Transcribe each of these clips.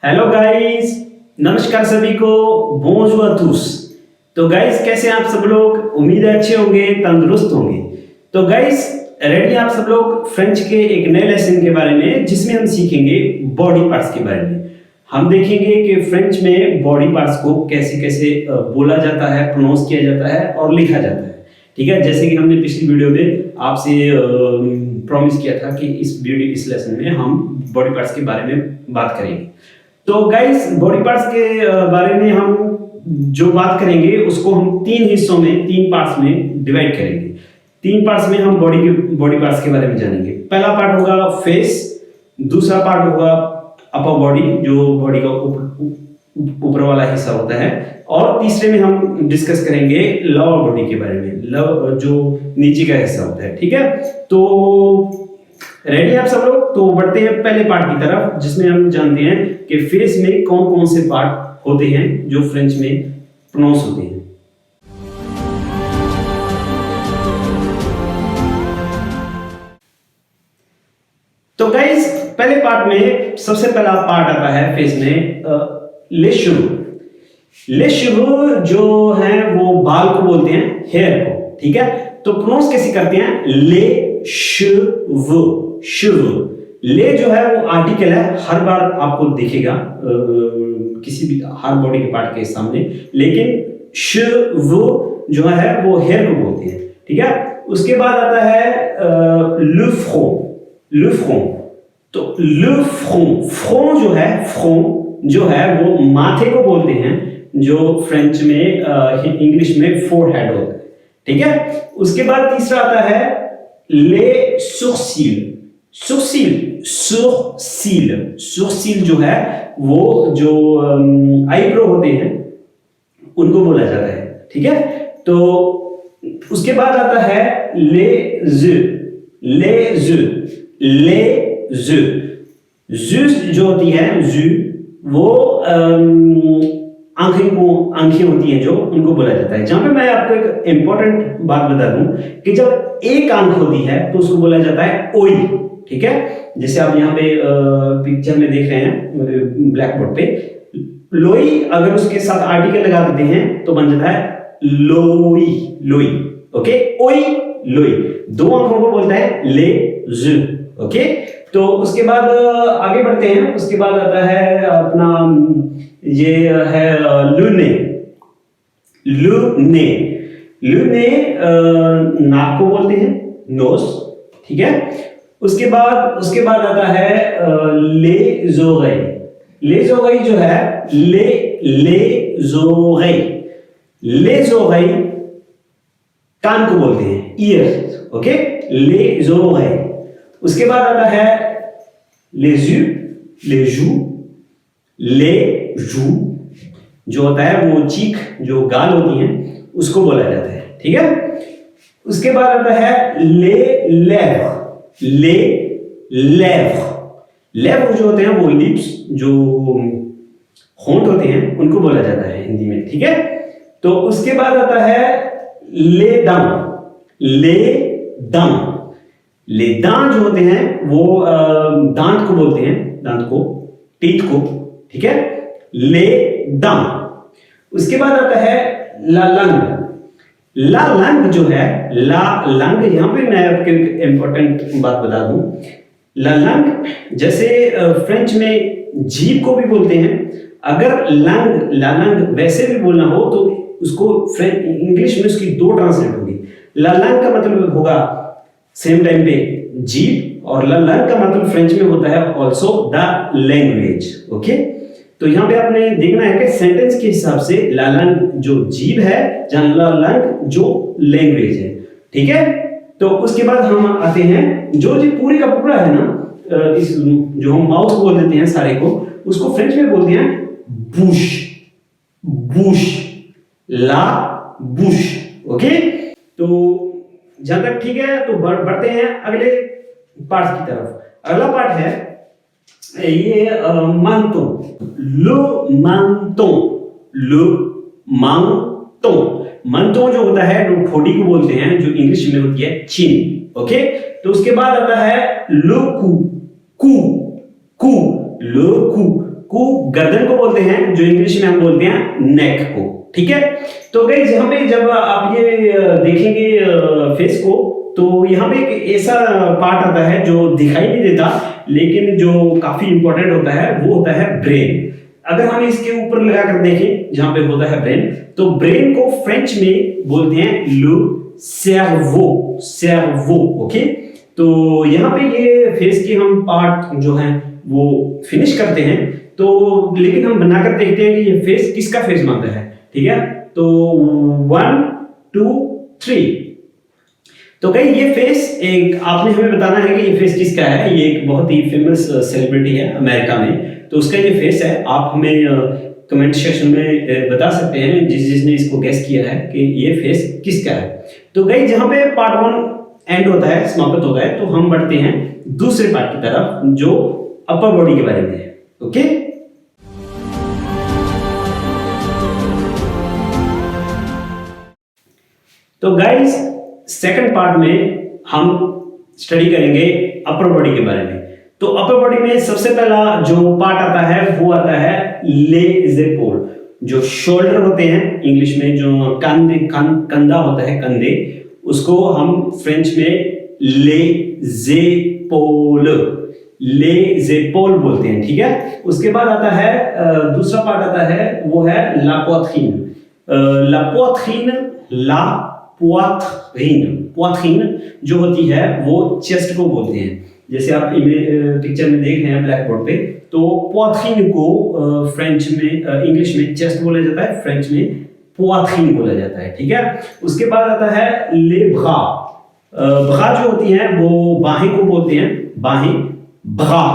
Hello guys, नमस्कार सभी को, बोंजोर à tous। तो गाइस कैसे हैं आप सब लोग? उम्मीद है अच्छे होंगे, तंदुरुस्त होंगे। तो गाइस रेडी आप सब लोग फ्रेंच के एक नए लेसन के बारे में, जिसमें हम सीखेंगे बॉडी पार्ट्स के बारे में। हम देखेंगे कि फ्रेंच में बॉडी पार्ट्स को कैसे कैसे बोला जाता है, प्रोनाउंस किया जाता है और लिखा जाता है। ठीक है, जैसे कि हमने पिछली वीडियो में आपसे प्रॉमिस किया था कि इस लेसन में हम बॉडी पार्ट्स के बारे में बात करेंगे। तो गाइस बॉडी पार्ट्स के बारे में हम जो बात करेंगे उसको हम तीन हिस्सों में, तीन पार्ट्स में डिवाइड करेंगे। तीन पार्ट्स में हम बॉडी पार्ट्स के बारे में जानेंगे। पहला पार्ट होगा फेस, दूसरा पार्ट होगा अपर बॉडी, जो बॉडी का ऊपर वाला हिस्सा होता है, और तीसरे में हम डिस्कस करेंगे लोअर बॉडी के बारे में, जो नीचे का हिस्सा होता है। ठीक है, तो रेडी आप सब लोग? तो बढ़ते हैं पहले पार्ट की तरफ, जिसमें हम जानते हैं कि फेस में कौन कौन से पार्ट होते हैं जो फ्रेंच में प्रोनाउंस होते हैं। तो गाइस पहले पार्ट में सबसे पहला पार्ट आता है फेस में les cheveux जो है वो बाल को बोलते हैं, हेयर को। ठीक है, तो प्रोनाउंस कैसे करते हैं? les cheveux। ले जो है वो आर्टिकल है, हर बार आपको दिखेगा किसी भी हर बॉडी के पार्ट के सामने, लेकिन cheveux जो है वो हेयर को बोलते हैं। ठीक है, उसके बाद आता है le front। तो le front जो है वो माथे को बोलते हैं, जो फ्रेंच में इंग्लिश में फोरहेड होता है। ठीक है, उसके बाद तीसरा आता है les sourcils जो है वो जो आईब्रो होते हैं उनको बोला जाता है। ठीक है, तो उसके बाद आता है les yeux जो होती है, वो आंखें होती हैं जो, उनको बोला जाता है। जहां पे मैं आपको एक इंपॉर्टेंट बात बता दूं कि जब एक आंख होती है तो उसको बोला जाता है ओई। ठीक है, जैसे आप यहाँ पे पिक्चर में देख रहे हैं ब्लैक बोर्ड पे, लोई अगर उसके साथ आर्टिकल लगा देते हैं तो बन जाता है लोई। ओके, ओई लोई, दो आंखों को बोलता है ले ज। ओके, तो उसके बाद आगे बढ़ते हैं। उसके बाद आता है अपना ये है लुने नाक को बोलते हैं, नोज। ठीक है, उसके बाद आता है les oreilles जो है les oreilles कान को बोलते हैं, ईयर। Okay, les oreilles। उसके बाद आता है les joues जो होता है वो चीख, जो गाल होती हैं, उसको बोला जाता है। ठीक है, उसके बाद आता है lèvres जो होते हैं वो लिप्स, जो होंठ होते हैं, उनको बोला जाता है हिंदी में। ठीक है, तो उसके बाद आता है les dents जो होते हैं वो दांत को बोलते हैं, दांत को, टीथ को। ठीक है, les dents। उसके बाद आता है la langue जो है, la langue, यहां पे मैं आपको एक इंपॉर्टेंट बात बता दूं। la langue जैसे फ्रेंच में जीभ को भी बोलते हैं, अगर la langue वैसे भी बोलना हो तो उसको इंग्लिश में उसकी दो ट्रांसलेट होगी। la langue का मतलब होगा सेम टाइम पे जीभ, और la langue का मतलब फ्रेंच में होता है ऑल्सो द लैंग्वेज। ओके, तो यहाँ पे आपने देखना है कि सेंटेंस के हिसाब से la langue जो जीभ है, जहां la langue जो लैंग्वेज है। ठीक है, तो उसके बाद हम आते हैं जो पूरी का पूरा है ना, इस जो हम माउथ बोल देते हैं सारे को, उसको फ्रेंच में बोलते हैं बूश, ला बूश। ओके, तो जहां तक ठीक है, तो बढ़ते हैं अगले पार्ट की तरफ। अगला पार्ट है ये मंतों जो होता है, जो ठोड़ी को बोलते हैं, जो इंग्लिश में होती है चिन। ओके, तो उसके बाद आता है को गर्दन को बोलते हैं, जो इंग्लिश में हम बोलते हैं नेक को। ठीक है, तो गाइस यहाँ पे जब आप ये देखेंगे फेस को, तो यहाँ पे एक ऐसा पार्ट आता है जो दिखाई नहीं देता, लेकिन जो काफी इंपॉर्टेंट होता है वो होता है ब्रेन। अगर हम इसके ऊपर लगाकर देखें जहां पे होता है ब्रेन, तो ब्रेन को फ्रेंच में बोलते हैं लो सर्वो, सर्वो। ओके, तो यहाँ पे ये फेस के हम पार्ट जो हैं वो फिनिश करते हैं, तो लेकिन हम बनाकर देखते हैं कि ये फेस किसका फेस बनता है। ठीक है, तो 1 2 3। तो गाइस ये फेस एक आपने हमें बताना है कि ये फेस किसका है। ये एक बहुत ही फेमस सेलिब्रिटी है अमेरिका में, तो उसका ये फेस है। आप हमें कमेंट सेक्शन में बता सकते हैं जिसने इसको गेस किया है कि ये फेस किसका है। तो गाइस जहां पे पार्ट 1 एंड होता है, समाप्त होता है, तो हम बढ़ते हैं दूसरे पार्ट की तरफ जो अपर बॉडी के बारे में है। ओके, तो गाइस सेकंड पार्ट में हम स्टडी करेंगे अपर बॉडी के बारे में। तो अपर बॉडी में सबसे पहला जो पार्ट आता है वो आता है लेज एपोल। जो शोल्डर होते हैं इंग्लिश में, जो कंधा होता है, कंधे, उसको हम फ्रेंच में लेजेपोल, लेजेपोल बोलते हैं। ठीक है, उसके बाद आता है दूसरा पार्ट आता है वो है ला पोइट्रीन। ला पोइट्रीन, ला पोइट्रीन, पोइट्रीन जो होती है वो चेस्ट को बोलते हैं। जैसे आप पिक्चर में देख रहे हैं ब्लैक बोर्ड पे, तो पोइट्रीन को फ्रेंच में, इंग्लिश में चेस्ट बोला जाता है, फ्रेंच में पोइट्रीन बोला जाता है। ठीक है, उसके बाद आता है ले ब्रा। ब्रा जो होती हैं वो बाहें को बोलते हैं, बाहें, ब्रा,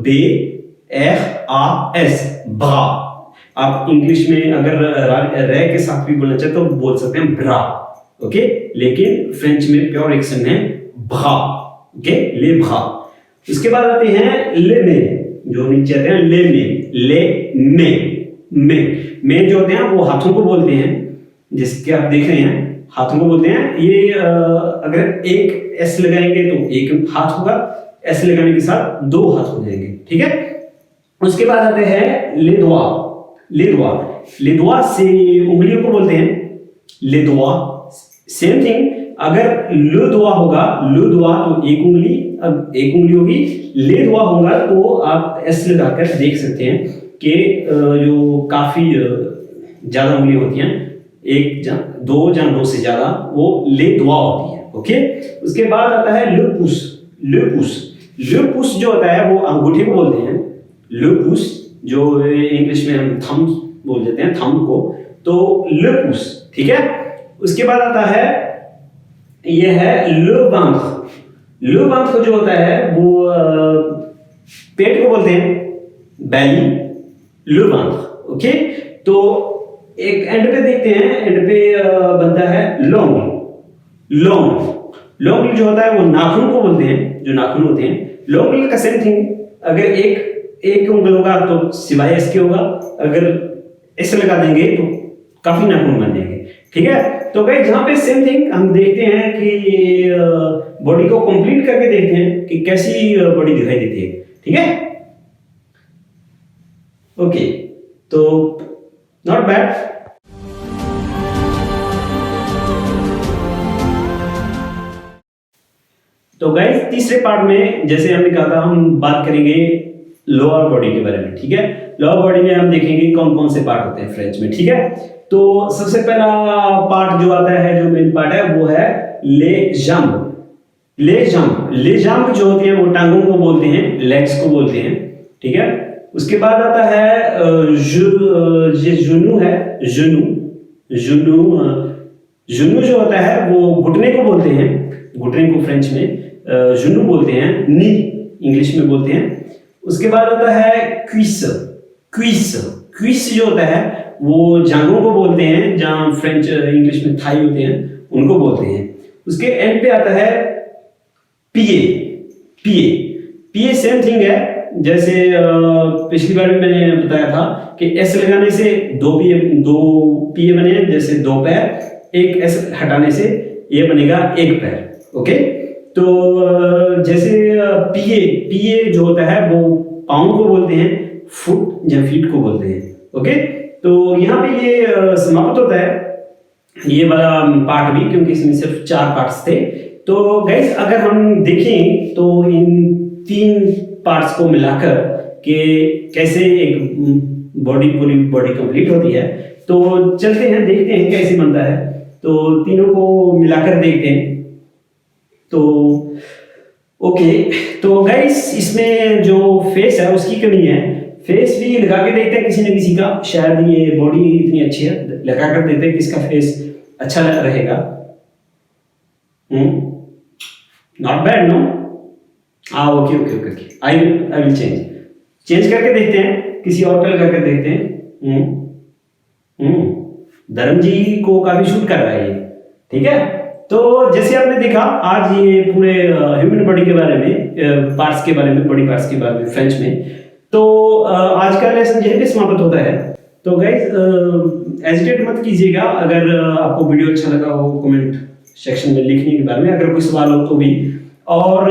BRAS, ब्रा। आप इंग्लिश में अगर रे के साथ भी बोलना चाहे तो बोल सकते हैं ब्रा। ओके, लेकिन फ्रेंच में प्योर एक्सेंट में ब्रा। ओके, ले ब्रा। उसके बाद आते हैं ले में, जो नीचे आते हैं ले में, ले में जो होते हैं वो हाथों को बोलते हैं, जिसके आप देख रहे हैं हाथों को बोलते हैं। ये अगर एक एस लगाएंगे तो एक हाथ होगा, एस लगाने के साथ 2 हाथ हो जाएंगे। ठीक है, उसके बाद आते हैं ले दोआ। ले दोआ से उंगलियों को बोलते हैं ले दोआ। सेम थिंग, अगर ल दुआ होगा, ल दुआ तो एक उंगली, अब एक उंगली होगी। ले दुआ होगा तो आप एस लगाकर देख सकते हैं कि जो काफी ज्यादा उंगली होती हैं, 2 से ज्यादा, वो ले दुआ होती है। ओके, उसके बाद आता है ले पुस। ले पुस जो होता है वो अंगूठे को बोलते हैं, ले पुस, जो इंग्लिश में हम थंब बोल देते हैं, थंब को, तो ले पुस। ठीक है, उसके बाद आता है ये है ले वेंtre। ले वेंtre जो होता है वो पेट को बोलते हैं, बैली, ले वेंtre। ओके, तो एक एंड पे देखते हैं, एंड पे बनता है लॉन्ग। लॉन्ग जो होता है वो नाखून को बोलते हैं, जो नाखून होते हैं। लॉन्ग का सेम थिंग, अगर एक उंगल होगा तो सिवाय इसके होगा, अगर ऐसे लगा देंगे तो काफी नाखून बन जाएंगे। ठीक है, तो गाइस जहां पे सेम थिंग हम देखते हैं कि बॉडी को कंप्लीट करके देखते हैं कि कैसी बॉडी दिखाई देती है। ठीक है, ओके, तो नॉट बैड। तो गाइस तीसरे पार्ट में जैसे हमने कहा था हम बात करेंगे लोअर बॉडी के बारे में। ठीक है, लोअर बॉडी में हम देखेंगे कौन कौन से पार्ट होते हैं फ्रेंच में। ठीक है, तो सबसे पहला पार्ट जो आता है, जो मेन पार्ट है, वो है ले जंब। ले जंब जो होती है वो टांगों को बोलते हैं, लेग्स को बोलते हैं। ठीक है, उसके बाद आता है जुनू है, जुनू जो होता है वो घुटने को बोलते हैं, घुटने को फ्रेंच में जुनू बोलते हैं, नी इंग्लिश में बोलते हैं। उसके बाद आता है क्विस जो होता है वो जांघों को बोलते हैं, जहां फ्रेंच इंग्लिश में थाई होते हैं, उनको बोलते हैं। उसके एंड पे आता है पिए सेम थिंग है, जैसे पिछली बार में मैंने बताया था कि एस लगाने से 2 पिए बने, जैसे 2 पैर, एक एस हटाने से ये बनेगा 1 पैर। ओके, तो जैसे पिए जो होता है वो पाँव को बोलते हैं, फुट या फीट को बोलते हैं। ओके, तो यहाँ पे ये समाप्त होता है ये वाला पार्ट भी, क्योंकि इसमें सिर्फ 4 पार्ट्स थे। तो गाइस अगर हम देखें तो इन 3 पार्ट्स को मिलाकर के कैसे एक पूरी बॉडी कंप्लीट होती है, तो चलते हैं देखते हैं कैसे बनता है। तो तीनों को मिलाकर देखते हैं। तो ओके, तो गाइस इसमें जो फेस है उसकी कमी है। फेस भी लगा के देखते हैं किसी न किसी का, शायद ये बॉडी इतनी अच्छी है, लगा कर देखते हैं किसका फेस अच्छा रहेगा। Not bad no. Okay okay okay okay, I will change करके देखते हैं, किसी और का लगा कर देखते हैं। धर्म जी को काफी शूट कर रहा है ये, ठीक है। तो जैसे आपने देखा आज ये पूरे ह्यूमन बॉडी के बारे में, पार्ट्स के बारे में, बॉडी पार्ट्स के बारे में फ्रेंच में। तो आज का लेसन यहीं पे समाप्त होता है। तो गाइज एजिटेट मत कीजिएगा, अगर आपको वीडियो अच्छा लगा हो कमेंट सेक्शन में लिखने के बारे में, अगर कोई सवाल हो तो भी। और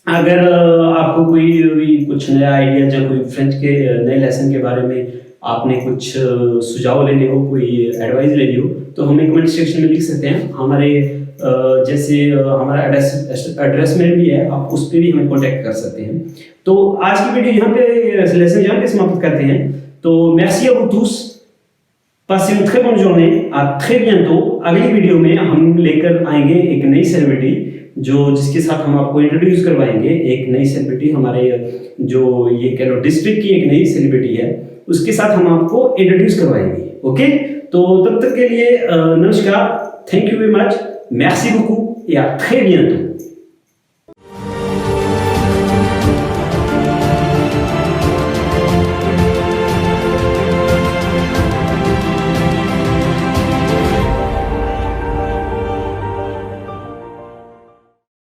अगर आपको कोई भी कुछ नया आइडिया या कोई फ्रेंच के नए लेसन के बारे में आपने कुछ सुझाव लेने हो, कोई एडवाइस लेनी हो, तो हमें कमेंट सेक्शन में लिख सकते हैं। हमारे जैसे हमारा एड्रेस में भी है, आप उस पर भी हमें कांटेक्ट कर सकते हैं। तो आज की वीडियो यहाँ पे लेसन यहाँ पे समाप्त करते हैं। तो merci à vous tous, passez une très bonne journée, à très bientôt। अगली वीडियो में हम लेकर आएंगे एक नई सेलिब्रिटी, जिसके साथ हम आपको इंट्रोड्यूस करवाएंगे। एक नई सेलिब्रिटी हमारे जो ये कह लो डिस्ट्रिक्ट की एक नई सेलिब्रिटी है, उसके साथ हम आपको इंट्रोड्यूस करवाएंगे। ओके, तो तब तक के लिए नमस्कार, thank you very much, merci beaucoup et à très bientôt।